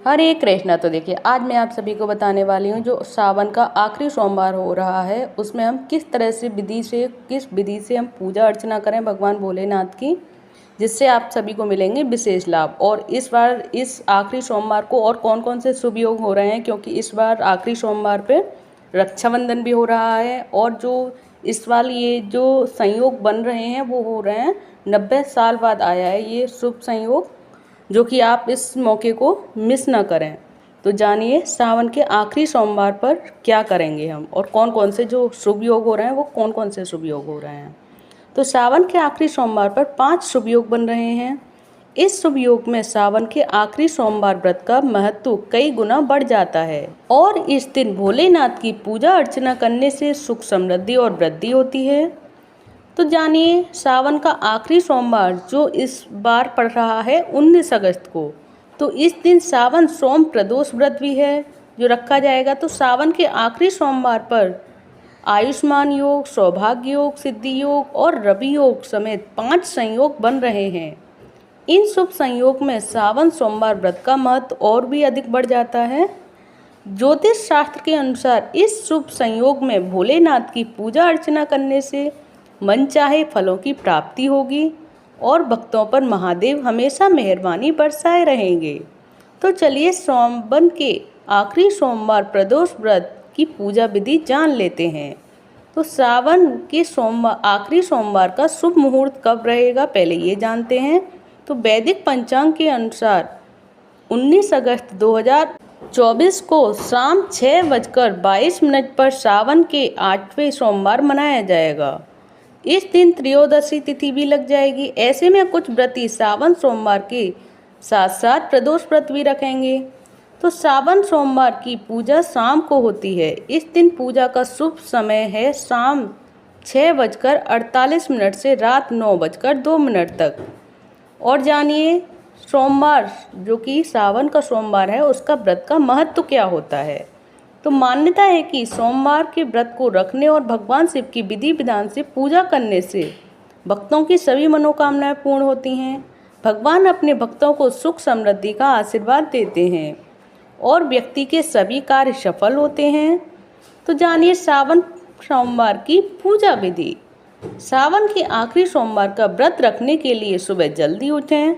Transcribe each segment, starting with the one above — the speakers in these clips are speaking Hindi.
हरे कृष्णा। तो देखिए आज मैं आप सभी को बताने वाली हूँ जो सावन का आखिरी सोमवार हो रहा है उसमें हम किस तरह से किस विधि से हम पूजा अर्चना करें भगवान भोलेनाथ की, जिससे आप सभी को मिलेंगे विशेष लाभ। और इस बार इस आखिरी सोमवार को और कौन कौन से शुभ योग हो रहे हैं, क्योंकि इस बार आखिरी सोमवार पे रक्षाबंधन भी हो रहा है। और जो इस बार ये जो संयोग बन रहे हैं वो हो रहे हैं 90 साल बाद आया है ये शुभ संयोग, जो कि आप इस मौके को मिस ना करें। तो जानिए सावन के आखिरी सोमवार पर क्या करेंगे हम और कौन कौन से जो शुभ योग हो रहे हैं वो कौन कौन से शुभ योग हो रहे हैं। तो सावन के आखिरी सोमवार पर 5 शुभ योग बन रहे हैं। इस शुभ योग में सावन के आखिरी सोमवार व्रत का महत्व कई गुना बढ़ जाता है और इस दिन भोलेनाथ की पूजा अर्चना करने से सुख समृद्धि और वृद्धि होती है। तो जानिए सावन का आखिरी सोमवार जो इस बार पड़ रहा है 19 अगस्त को, तो इस दिन सावन सोम प्रदोष व्रत भी है जो रखा जाएगा। तो सावन के आखिरी सोमवार पर आयुष्मान योग, सौभाग्य योग, सिद्धि योग और रवि योग समेत 5 संयोग बन रहे हैं। इन शुभ संयोग में सावन सोमवार व्रत का महत्व और भी अधिक बढ़ जाता है। ज्योतिष शास्त्र के अनुसार इस शुभ संयोग में भोलेनाथ की पूजा अर्चना करने से मनचाहे फलों की प्राप्ति होगी और भक्तों पर महादेव हमेशा मेहरबानी बरसाए रहेंगे। तो चलिए सावन के आखिरी सोमवार प्रदोष व्रत की पूजा विधि जान लेते हैं। तो सावन के आखिरी सोमवार का शुभ मुहूर्त कब रहेगा पहले ये जानते हैं। तो वैदिक पंचांग के अनुसार 19 अगस्त 2024 को शाम 6:22 पर सावन के 8वें सोमवार मनाया जाएगा। इस दिन त्रयोदशी तिथि भी लग जाएगी। ऐसे में कुछ व्रती सावन सोमवार के साथ साथ प्रदोष व्रत भी रखेंगे। तो सावन सोमवार की पूजा शाम को होती है। इस दिन पूजा का शुभ समय है शाम 6:48 से रात 9:02 तक। और जानिए सोमवार जो कि सावन का सोमवार है उसका व्रत का महत्व क्या होता है। तो मान्यता है कि सोमवार के व्रत को रखने और भगवान शिव की विधि विधान से पूजा करने से भक्तों की सभी मनोकामनाएं पूर्ण होती हैं। भगवान अपने भक्तों को सुख समृद्धि का आशीर्वाद देते हैं और व्यक्ति के सभी कार्य सफल होते हैं। तो जानिए सावन सोमवार की पूजा विधि। सावन के आखिरी सोमवार का व्रत रखने के लिए सुबह जल्दी उठें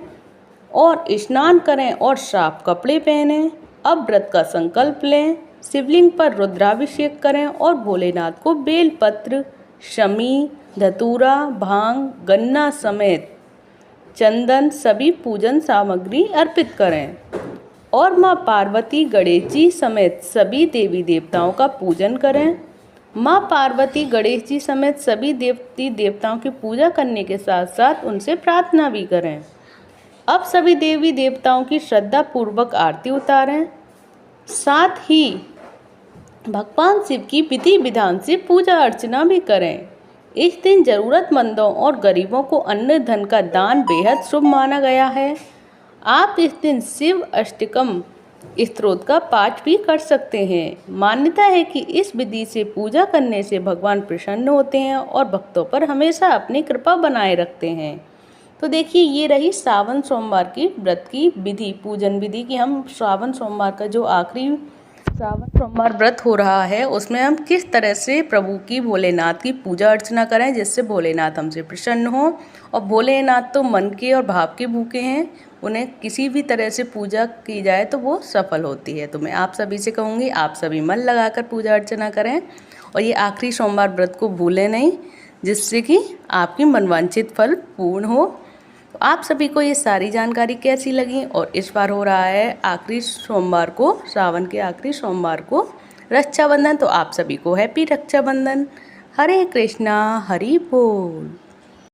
और स्नान करें और साफ कपड़े पहनें। अब व्रत का संकल्प लें, शिवलिंग पर रुद्राभिषेक करें और भोलेनाथ को बेलपत्र, शमी, धतूरा, भांग, गन्ना समेत चंदन सभी पूजन सामग्री अर्पित करें और माँ पार्वती, गणेश जी समेत सभी देवी देवताओं का पूजन करें। माँ पार्वती, गणेश जी समेत सभी देवी देवताओं की पूजा करने के साथ साथ उनसे प्रार्थना भी करें। अब सभी देवी देवताओं की श्रद्धा पूर्वक आरती उतारें, साथ ही भगवान शिव की विधि विधान से पूजा अर्चना भी करें। इस दिन जरूरतमंदों और गरीबों को अन्न धन का दान बेहद शुभ माना गया है। आप इस दिन शिव अष्टकम स्तोत्र का पाठ भी कर सकते हैं। मान्यता है कि इस विधि से पूजा करने से भगवान प्रसन्न होते हैं और भक्तों पर हमेशा अपनी कृपा बनाए रखते हैं। तो देखिए ये रही सावन सोमवार की व्रत की विधि, पूजन विधि कि हम सावन सोमवार का जो आखिरी सावन सोमवार व्रत हो रहा है उसमें हम किस तरह से प्रभु की, भोलेनाथ की पूजा अर्चना करें जिससे भोलेनाथ हमसे प्रसन्न हो। और भोलेनाथ तो मन के और भाव के भूखे हैं, उन्हें किसी भी तरह से पूजा की जाए तो वो सफल होती है। तो मैं आप सभी से कहूँगी आप सभी मन लगाकर पूजा अर्चना करें और ये आखिरी सोमवार व्रत को भूलें नहीं, जिससे कि आपकी मनवांछित फल पूर्ण हो। तो आप सभी को ये सारी जानकारी कैसी लगी। और इस बार हो रहा है आखिरी सोमवार को, सावन के आखिरी सोमवार को रक्षाबंधन। तो आप सभी को हैप्पी रक्षाबंधन। हरे कृष्णा, हरि बोल।